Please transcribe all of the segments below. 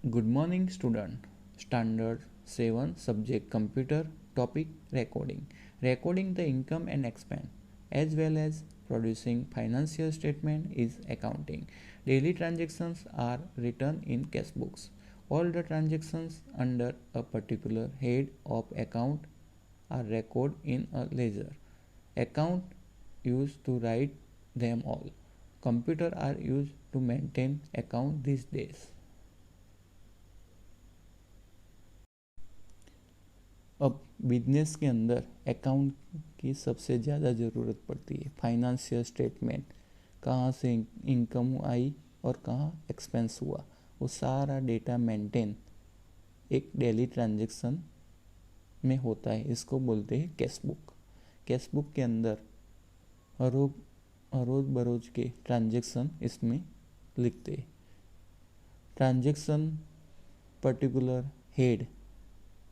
Good morning, student. Standard 7 subject computer topic recording. Recording the income and expense as well as producing financial statement is accounting. Daily transactions are written in cash books. All the transactions under a particular head of account are recorded in a ledger. Account used to write them all. Computer are used to maintain account these days. अब business के अंदर account की सबसे ज़्यादा ज़रूरत पड़ती है। Financial statement, कहाँ से इनकम आई और कहाँ एक्सपेंस हुआ, वो सारा डेटा मेंटेन एक डेली ट्रांजैक्शन में होता है। इसको बोलते हैं कैश बुक। कैश बुक के अंदर रोज बरोज के ट्रांजैक्शन इसमें लिखते हैं। ट्रांजैक्शन पर्टिकुलर हेड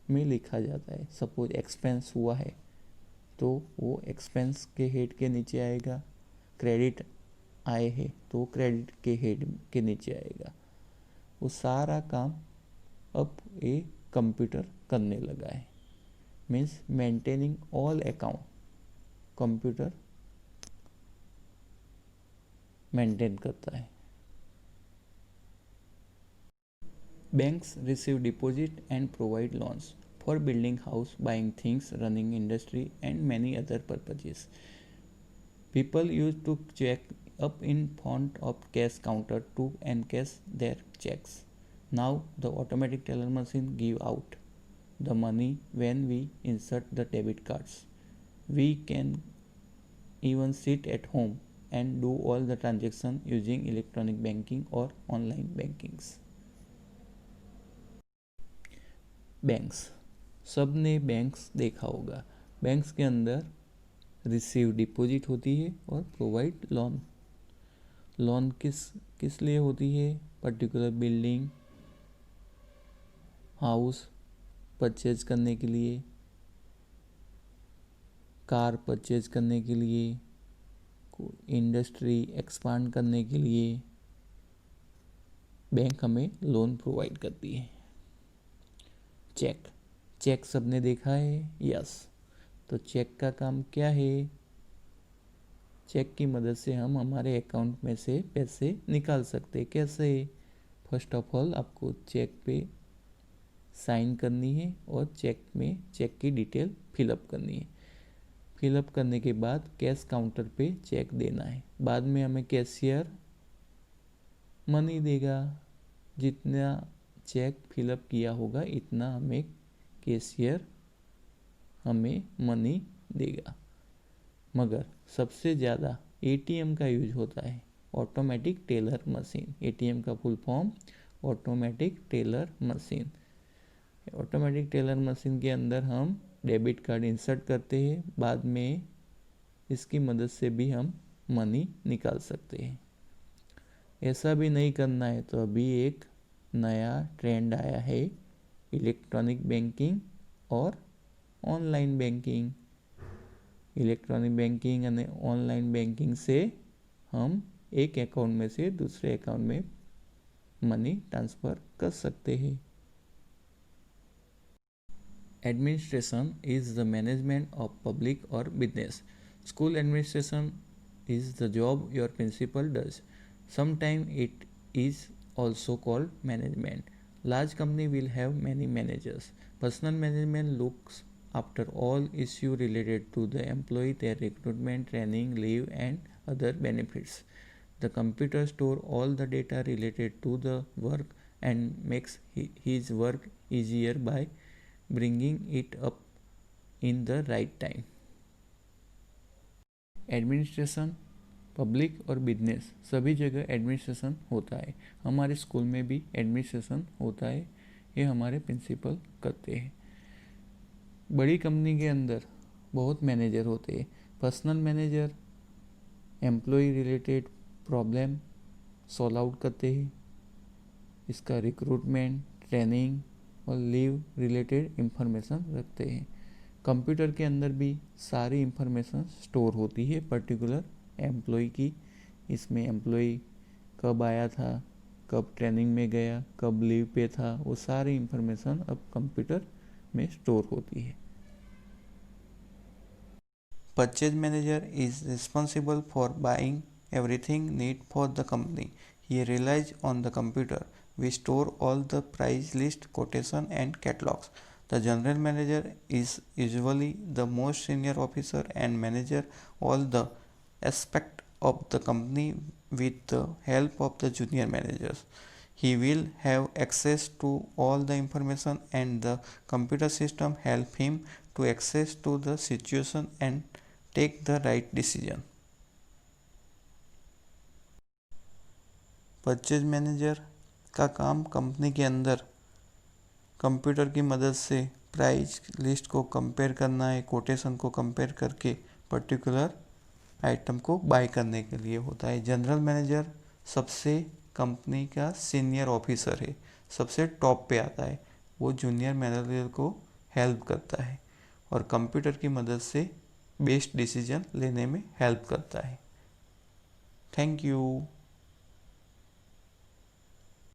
में लिखा जाता है। सपोज एक्सपेंस हुआ है तो वो एक्सपेंस के हेड के नीचे आएगा। क्रेडिट आए है तो क्रेडिट के हेड के नीचे आएगा। वो सारा काम अब ये कंप्यूटर करने लगा है। Means maintaining all account computer maintain करता है। Banks receive deposit and provide loans for building house, buying things, running industry and many other purposes. People used to check up in front of cash counter to encash their checks. Now the automatic teller machine give out the money when we insert the debit cards. We can even sit at home and do all the transaction using electronic banking or online bankings. Banks, सब ने banks देखा होगा। Banks के अंदर receive deposit होती है और provide loan. Loan किस लिए होती है? पर्टिकुलर बिल्डिंग, हाउस परचेज करने के लिए, कार परचेज करने के लिए, इंडस्ट्री एक्सपांड करने के लिए बैंक हमें लोन प्रोवाइड करती है। चेक सबने देखा है? यस। तो चेक का काम क्या है? चेक की मदद से हम हमारे अकाउंट में से पैसे निकाल सकते। कैसे? फर्स्ट ऑफ ऑल आपको चेक पे साइन करनी है और चेक में चेक की डिटेल फिलअप करनी है। फिलअप करने के बाद कैश काउंटर पे चेक देना है। बाद में हमें कैशियर मनी देगा। जितना चेक फिलअप किया होगा इतना हमें कैशियर हमें मनी देगा। मगर सबसे ज़्यादा एटीएम का यूज होता है, ऑटोमेटिक टेलर मशीन। एटीएम का full form automatic teller machine. Automatic teller machine के अंदर हम डेबिट कार्ड इंसर्ट करते हैं। बाद में इसकी मदद से भी हम मनी निकाल सकते हैं। ऐसा भी नहीं करना है तो अभी एक नया ट्रेंड आया है, इलेक्ट्रॉनिक बैंकिंग और ऑनलाइन बैंकिंग। इलेक्ट्रॉनिक बैंकिंग અને ऑनलाइन बैंकिंग से हम एक अकाउंट में से दूसरे अकाउंट में मनी ट्रांसफ़र कर सकते हैं। Administration is the management of public और business. School administration is the job your principal does. Sometime it is also called management. Large company will have many managers. Personal management looks after all issues related to the employee, their recruitment, training, leave and other benefits. The computer store all the data related to the work and makes his work easier by bringing it up in the right time. Administration public और business सभी जगह administration होता है। हमारे school में भी administration होता है, ये हमारे प्रिंसिपल करते हैं। बड़ी कंपनी के अंदर बहुत मैनेजर होते हैं। Personal manager employ related problem solve out करते हैं। इसका रिक्रूटमेंट, ट्रेनिंग और लीव रिलेटेड इंफॉर्मेशन रखते हैं। कंप्यूटर के अंदर भी सारी इंफॉर्मेशन स्टोर होती है पर्टिकुलर एम्प्लॉय की। इसमें एम्प्लॉय कब आया था, कब ट्रेनिंग में गया, कब लीव पे था, वो सारी इंफॉर्मेशन अब कंप्यूटर में स्टोर होती है। Purchase manager is responsible for buying everything need for the company. He relies on the computer. We store all the price list, quotation and catalogs. The general manager is usually the most senior officer and manager all the aspect of the company with the help of the junior managers. He will have access to all the information and the computer system help him to access to the situation and take the right decision. Purchase manager का काम company के अंदर computer की मदद से price list को compare करना है, कोटेशन को कंपेयर करके पर्टिकुलर आइटम को बाय करने के लिए होता है। जनरल मैनेजर सबसे कंपनी का सीनियर ऑफिसर है, सबसे टॉप पे आता है। वो जूनियर मैनेजर को हेल्प करता है और कंप्यूटर की मदद से बेस्ट डिसीजन लेने में हेल्प करता है। Thank you.